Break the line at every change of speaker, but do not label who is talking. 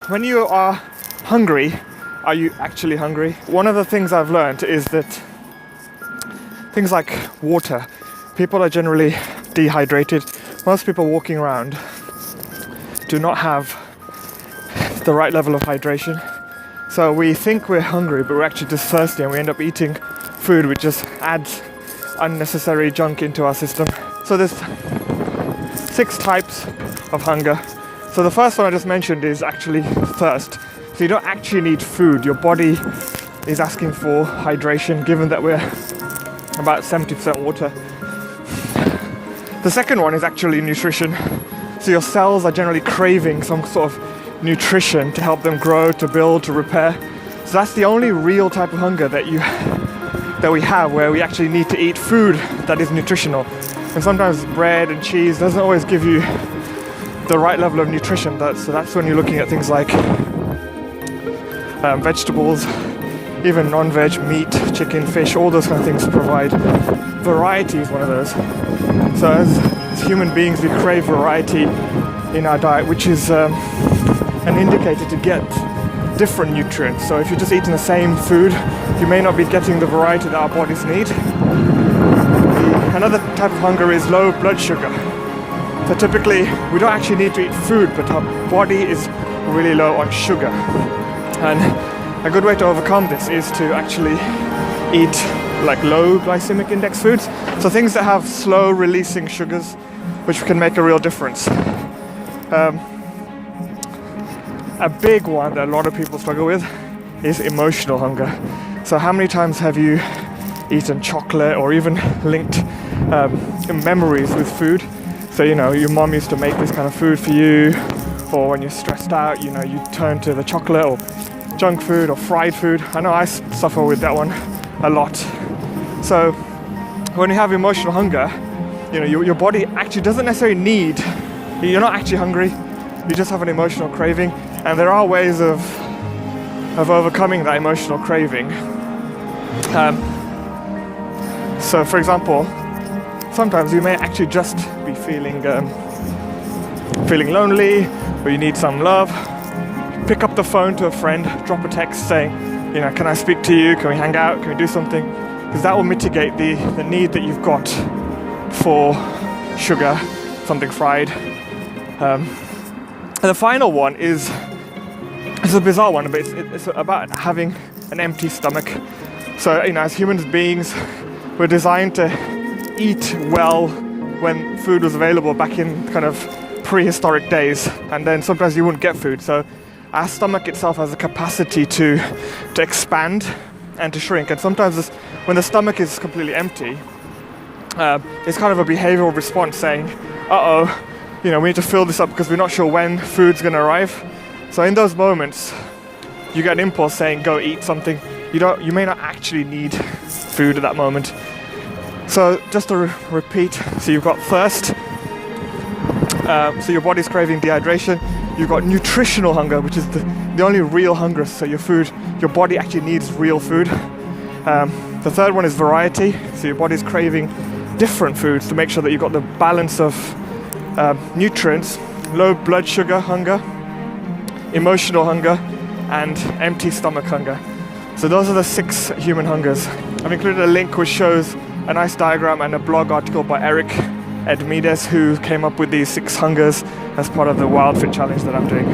When you are hungry, are you actually hungry? One of the things I've learned is that things like water, people are generally dehydrated. Most people walking around do not have the right level of hydration. So we think we're hungry, but we're actually just thirsty, and we end up eating food which just adds unnecessary junk into our system. So there's 6 types of hunger. So the first one I just mentioned is actually thirst. So you don't actually need food. Your body is asking for hydration, given that we're about 70% water. The second one is actually nutrition. So your cells are generally craving some sort of nutrition to help them grow, to build, to repair. So that's the only real type of hunger that we have, where we actually need to eat food that is nutritional. And sometimes bread and cheese doesn't always give you the right level of nutrition. So that's when you're looking at things like vegetables, even non-veg, meat, chicken, fish, all those kind of things provide. Variety is one of those. So as human beings, we crave variety in our diet, which is an indicator to get different nutrients. So if you're just eating the same food, you may not be getting the variety that our bodies need. Another type of hunger is low blood sugar. So typically, we don't actually need to eat food, but our body is really low on sugar. And a good way to overcome this is to actually eat like low glycemic index foods. So things that have slow releasing sugars, which can make a real difference. A big one that a lot of people struggle with is emotional hunger. So how many times have you eaten chocolate or even linked memories with food? So, you know, your mom used to make this kind of food for you, or when you're stressed out, you know, you turn to the chocolate or junk food or fried food. I know I suffer with that one a lot. So when you have emotional hunger, you know, your body actually doesn't necessarily need, you're not actually hungry, you just have an emotional craving. And there are ways of overcoming that emotional craving. So for example, sometimes you may actually just be feeling lonely, or you need some love. Pick up the phone to a friend, drop a text saying, you know, can I speak to you? Can we hang out? Can we do something? Because that will mitigate the need that you've got for sugar, something fried. And the final one is, it's a bizarre one, but it's about having an empty stomach. So, you know, as human beings, we're designed to eat well when food was available back in kind of prehistoric days, and then sometimes you wouldn't get food. So our stomach itself has a capacity to expand and to shrink, and sometimes when the stomach is completely empty, it's kind of a behavioral response saying, you know, we need to fill this up because we're not sure when food's going to arrive. So in those moments, you get an impulse saying, go eat something. You may not actually need food at that moment. So just to repeat, so you've got thirst, so your body's craving dehydration. You've got nutritional hunger, which is the only real hunger. So your body actually needs real food. The third one is variety. So your body's craving different foods to make sure that you've got the balance of nutrients, low blood sugar hunger, emotional hunger, and empty stomach hunger. So those are the 6 human hungers. I've included a link which shows a nice diagram and a blog article by Eric Edmides, who came up with these 6 hungers as part of the WildFit challenge that I'm doing.